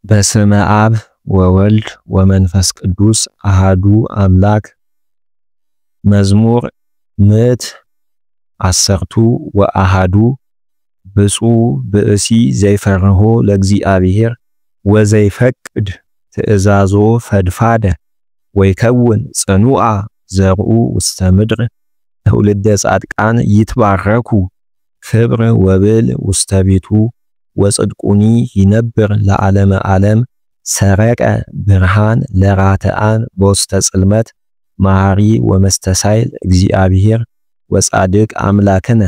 በስመ አብ ወወልድ ወመንፈስ ቅዱስ አሃዱ አምላክ። መዝሙር ምዕት አሰርቱ ወአሃዱ። ብፁዕ ብእሲ ዘይፈርሆ ለእግዚአብሔር ወዘይፈቅድ ትእዛዞ ፈድፋደ ወይከውን ጽኑዓ ዘርኡ ውስተ ምድር። ትውልደ ጻድቃን ይትባረኩ ክብር ወብል ውስተ ቤቱ ወጽድቁኒ ይነብር ለዓለመ ዓለም። ሰረቀ ብርሃን ለራተአን በውስተ ጽልመት መሐሪ ወመስተሳይል እግዚአብሔር ወጻድቅ አምላክነ።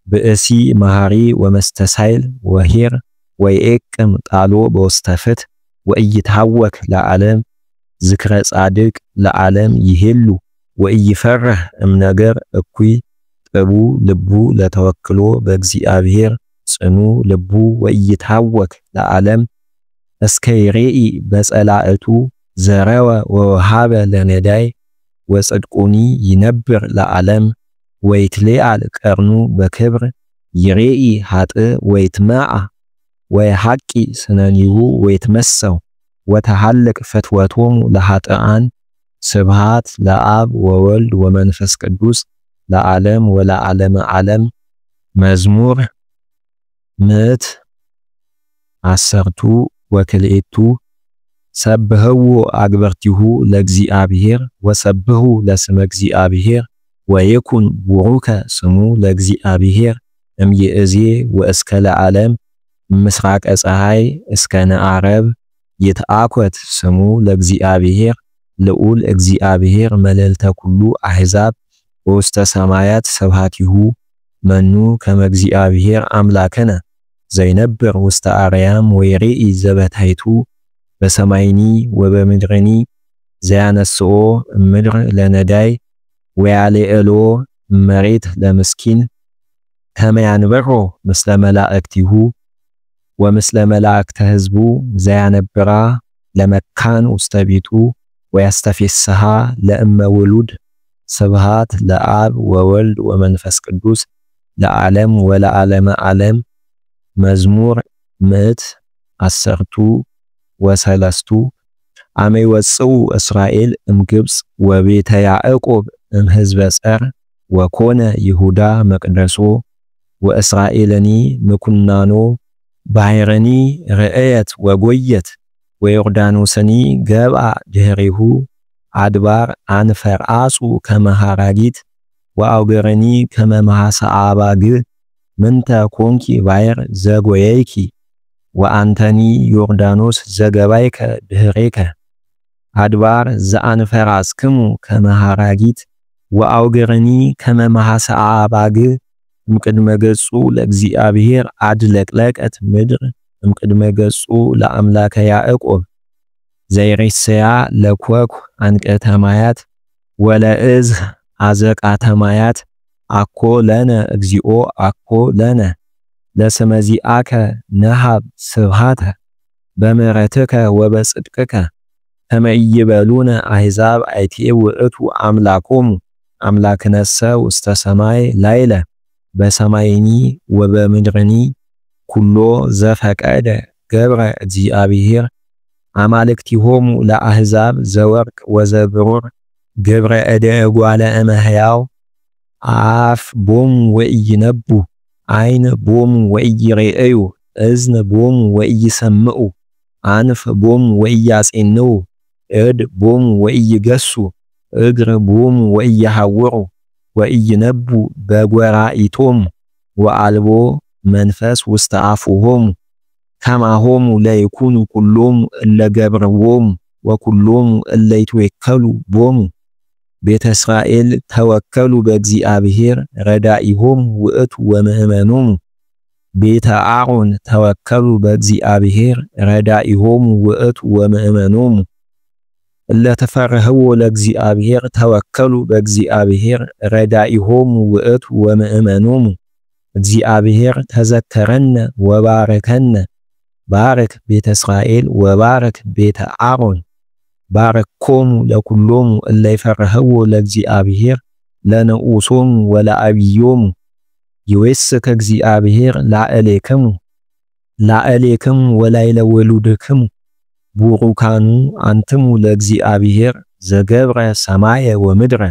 ብእሲ መሐሪ ወመስተሳይል ወሄር ወይኤቅም ቃሎ በውስተ ፍትሕ ወኢይትሐወክ ለዓለም። ዝክረ ጻድቅ ለዓለም ይሄሉ ወኢይፈርህ እምነገር እኩይ። ጥቡ ልቡ ለተወክሎ በእግዚአብሔር ጽኑ ልቡ ወኢይትሐወክ ለዓለም። እስከ ይሬኢ በጸላእቱ ዘረወ ወወሃበ ለነዳይ ወጽድቁኒ ይነብር ለዓለም። ወይትሌአል ቀርኑ በክብር ይሬኢ ኃጥእ ወይትመዓ ወይሐቂ ስነኒሁ ወይትመሰው ወተሐልቅ ፍትወቶሙ ለኃጥኣን። ስብሃት ለአብ ወወልድ ወመንፈስ ቅዱስ ለዓለም ወለዓለመ ዓለም። መዝሙር ምዕት አሰርቱ ወክልኤቱ። ሰብህዎ አግበርቲሁ ለእግዚአብሔር ወሰብሁ ለስመ እግዚአብሔር ወይኩን ቡሩከ ስሙ ለእግዚአብሔር እምይእዜ ወእስከ ለዓለም። ምስራቀ ፀሐይ እስከ ነዓረብ ይትአኰት ስሙ ለእግዚአብሔር። ልዑል እግዚአብሔር መልዕልተ ኩሉ አሕዛብ ወውስተ ሰማያት ስብሐቲሁ። መኑ ከመ እግዚአብሔር አምላክነ ዘይነብር ውስተ አርያም ወይሬኢ ዘበታይቱ። በሰማይኒ ወበምድርኒ ዘያነስኦ እምድር ለነዳይ ወያሌዕሎ መሬት ለምስኪን። ከመ ያንበሮ ምስለ መላእክቲሁ ወምስለ መላእክተ ሕዝቡ ዘያነብራ ለመካን ውስተ ቤቱ ወያስተፌስሃ ለእመ ውሉድ። ስብሃት ለአብ ወወልድ ወመንፈስ ቅዱስ ለዓለም ወለዓለመ ዓለም። መዝሙር ምዕት አሰርቱ ወሰለስቱ። አመ ይወፅኡ እስራኤል እምግብፅ ወቤተ ያዕቆብ እምሕዝበ ጸር። ወኮነ ይሁዳ መቅደሶ ወእስራኤልኒ ምኩናኖ። ባሕረኒ ርዕየት ወጐየት ወዮርዳኖስኒ ገብአ ድኅሬሁ። አድባር አንፈርአጹ ከመ ሐራጊት ወአውገረኒ ከመ መሐሰአ አባግዕ። ምንተ ኮንኪ ባሕር ዘጐየይኪ ወአንተኒ ዮርዳኖስ ዘገባይከ ድኅሬከ። አድባር ዘአንፈራጽክሙ ከመ ሐራጊት ወአውገረኒ ከመ መሐሰአ አባግዕ። እምቅድመ ገጹ ለእግዚአብሔር አድለቅለቀት ምድር እምቅድመ ገጹ ለአምላከ ያዕቆብ። ዘይሬስያ ለኰኩ አንቅዕተ ማያት ወለእዝህ አዘቃተ ማያት። አኮ ለነ እግዚኦ አኮ ለነ ለስመ ዚአከ ነሃብ ስብሃተ በምሕረትከ ወበጽድቅከ። ከመ ኢይበሉነ አሕዛብ አይቴ ውእቱ አምላኮሙ። አምላክነሰ ውስተ ሰማይ ላይለ በሰማይኒ ወበምድርኒ ኩሎ ዘፈቀደ ገብረ እግዚአብሔር። አማልክቲሆሙ ለአሕዛብ ዘወርቅ ወዘብሩር ግብረ እደ እጓለ እመሕያው። አፍ ቦሙ ወኢይነቡ ዓይን ቦሙ ወኢይሬእዩ እዝን ቦሙ ወኢይሰምዑ አንፍ ቦሙ ወኢያጼንዑ እድ ቦሙ ወኢይገሱ እግር ቦሙ ወኢይሐውሩ ወኢይነቡ በጐራኢቶሙ ወአልቦ መንፈስ ውስተ አፉሆሙ። ከማሆሙ ለይኩኑ ኩሎሙ እለ ገብርዎሙ ወኩሎሙ እለ ይትወከሉ ቦሙ። ቤተ እስራኤል ተወከሉ በእግዚአብሔር ረዳኢሆሙ ውእቱ ወምእመኖሙ። ቤተ አሮን ተወከሉ በእግዚአብሔር ረዳኢሆሙ ውእቱ ወምእመኖሙ። እለ ተፈርህዎ ለእግዚአብሔር ተወከሉ በእግዚአብሔር ረዳኢሆሙ ውእቱ ወምእመኖሙ። እግዚአብሔር ተዘከረነ ወባረከነ። ባርክ ቤተ እስራኤል ወባርክ ቤተ አሮን። ባረኮሙ ለኩሎሙ እለ ይፈርህዎ ለእግዚአብሔር ለንዑሶሙ ወለዓብዮሙ። ይዌስክ እግዚአብሔር ላዕሌክሙ ላዕሌክም ወላይለ ወሉድክሙ ቡሩካኑ አንትሙ ለእግዚአብሔር ዘገብረ ሰማየ ወምድረ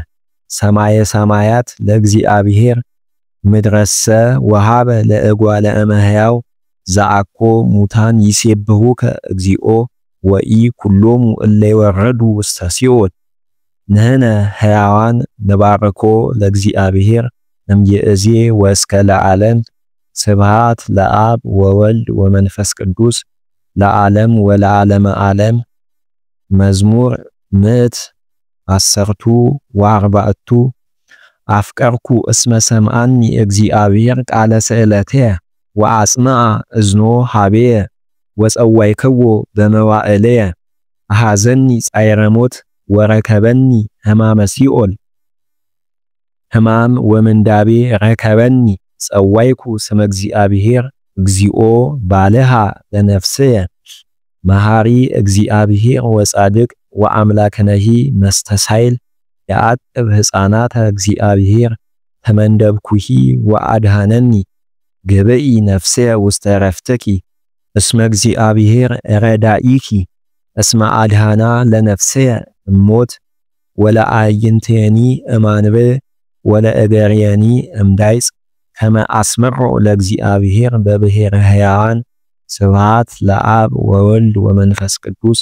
ሰማየ ሰማያት ለእግዚአብሔር ምድረሰ ወሃበ ለእጓለ እመሕያው ዘአኮ ሙታን ይሴብሑከ እግዚኦ ወኢ ኩሎሙ እለ ይወረዱ ውስተ ሲኦል ንሕነ ሕያዋን ንባርኮ ለእግዚአብሔር እምይእዜ ወእስከ ለዓለም ስብሐት ለአብ ወወልድ ወመንፈስ ቅዱስ ለዓለም ወለዓለመ ዓለም። መዝሙር 114 አፍቀርኩ እስመ ሰምዓኒ እግዚአብሔር ቃለ ስእለትየ ወአጽንዐ እዝኖ ሀቤየ ወጸዋይክዎ በመዋዕልየ አሐዘኒ ጻዕረ ሞት ወረከበኒ ሕማመ ሲኦል ሕማም ወምንዳቤ ረከበኒ ጸዋይኩ ስመ እግዚአብሔር እግዚኦ ባልሃ ለነፍስየ መሐሪ እግዚአብሔር ወጻድቅ ወአምላክነሂ መስተሳይል የአጥብ ሕፃናተ እግዚአብሔር ተመንደብኩሂ ወአድሃነኒ ግብኢ ነፍስየ ውስተ ረፍትኪ እስመ እግዚአብሔር ረዳኢኪ እስመ አድሃና ለነፍስየ እሞት ወለአዕይንትየኒ እማንብል ወለእገርየኒ እምዳይጽ ከመ አስመሮ ለእግዚአብሔር በብሔረ ሕያዋን ስብሐት ለአብ ወወልድ ወመንፈስ ቅዱስ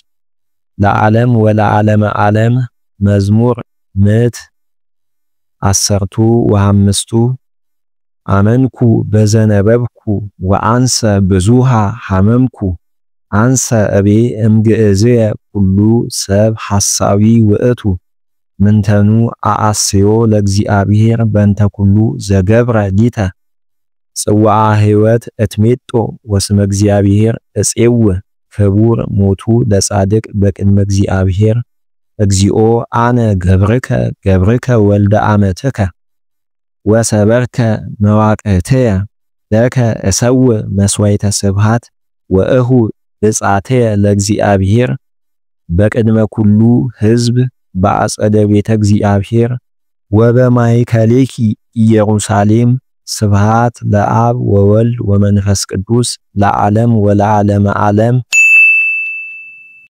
ለዓለም ወለዓለመ ዓለም። መዝሙር 115 አመንኩ በዘነበብኩ ወአንሰ ብዙሃ ሐመምኩ አንሰ እቤ እምግእዝየ ኩሉ ሰብ ሐሳዊ ውእቱ ምንተኑ አአስዮ ለእግዚአብሔር በእንተ ኩሉ ዘገብረ ሊተ ጽዋዓ ሕይወት እትሜጦ ወስመ እግዚአብሔር እፄው ክቡር ሞቱ ለጻድቅ በቅድመ እግዚአብሔር እግዚኦ አነ ገብርከ ወልደ አመትከ ወሰበርከ መዋቅህትየ ለከ እሰውዕ መስዋዕተ ስብሐት ወእሁ ብጻትየ ለእግዚአብሔር በቅድመ ኩሉ ሕዝብ በአጸደ ቤተ እግዚአብሔር ወበማእከሌኪ ኢየሩሳሌም ስብሐት ለአብ ወወልድ ወመንፈስ ቅዱስ ለዓለም ወለዓለመ ዓለም።